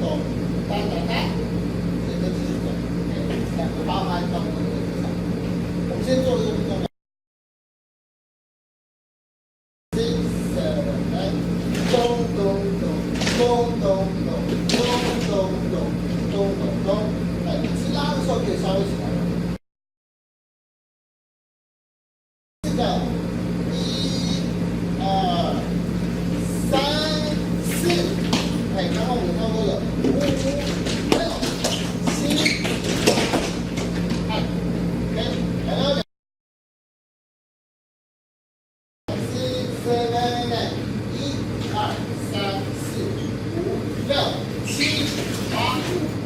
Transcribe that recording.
咚，哒哒哒，接着继续走，两个八拍到这个位置上。我们先做这个动作。咚咚咚，咚咚咚，咚咚咚，咚咚咚。哎，一直拉的时候可以稍微起来。是的，1、2、3、4。哎，刚刚我们唱过了5、6、7、8。OK，还有2、4、7、8。1、2、3、4、5、6、7、8。